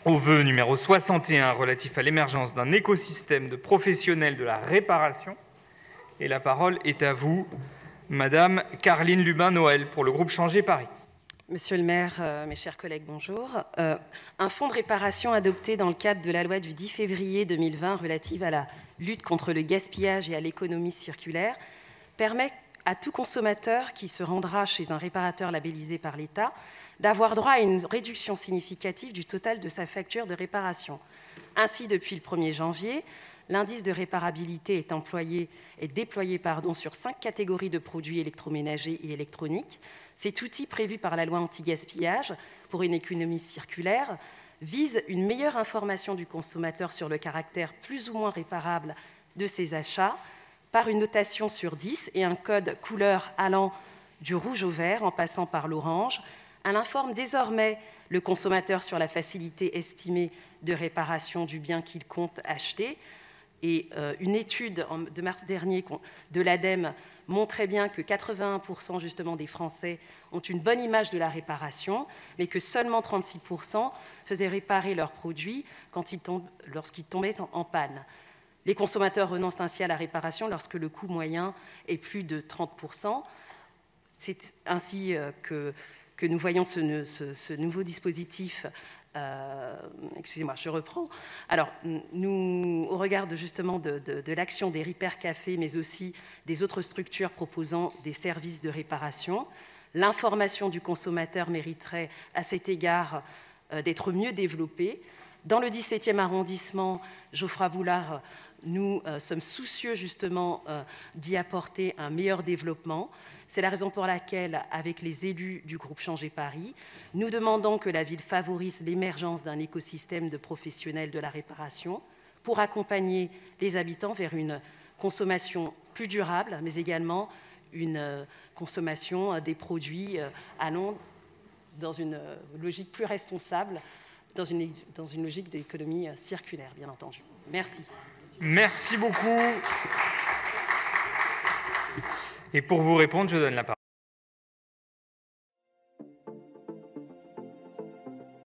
au vœu numéro 61 relatif à l'émergence d'un écosystème de professionnels de la réparation. Et la parole est à vous, Madame Carline Lubin-Noël, pour le groupe Changer Paris. Monsieur le maire, mes chers collègues, bonjour. Un fonds de réparation adopté dans le cadre de la loi du 10 février 2020 relative à la lutte contre le gaspillage et à l'économie circulaire permet à tout consommateur qui se rendra chez un réparateur labellisé par l'État d'avoir droit à une réduction significative du total de sa facture de réparation. Ainsi, depuis le 1er janvier, l'indice de réparabilité est déployé sur 5 catégories de produits électroménagers et électroniques. Cet outil, prévu par la loi anti-gaspillage pour une économie circulaire, vise une meilleure information du consommateur sur le caractère plus ou moins réparable de ses achats par une notation sur 10 et un code couleur allant du rouge au vert en passant par l'orange. Elle informe désormais le consommateur sur la facilité estimée de réparation du bien qu'il compte acheter. Et une étude de mars dernier de l'ADEME montrait bien que 81% justement des Français ont une bonne image de la réparation, mais que seulement 36% faisaient réparer leurs produits lorsqu'ils tombaient en panne. Les consommateurs renoncent ainsi à la réparation lorsque le coût moyen est plus de 30%. C'est ainsi que nous voyons ce nouveau dispositif. Excusez-moi, je reprends. Alors, au regard de l'action des Repair Cafés, mais aussi des autres structures proposant des services de réparation, l'information du consommateur mériterait à cet égard d'être mieux développée. Dans le 17e arrondissement, Geoffroy Boulard, nous sommes soucieux justement d'y apporter un meilleur développement. C'est la raison pour laquelle, avec les élus du groupe Changer Paris, nous demandons que la ville favorise l'émergence d'un écosystème de professionnels de la réparation pour accompagner les habitants vers une consommation plus durable, mais également une consommation des produits allant dans une logique plus responsable, dans une logique d'économie circulaire, bien entendu. Merci. Merci beaucoup. Et pour vous répondre, je donne la parole.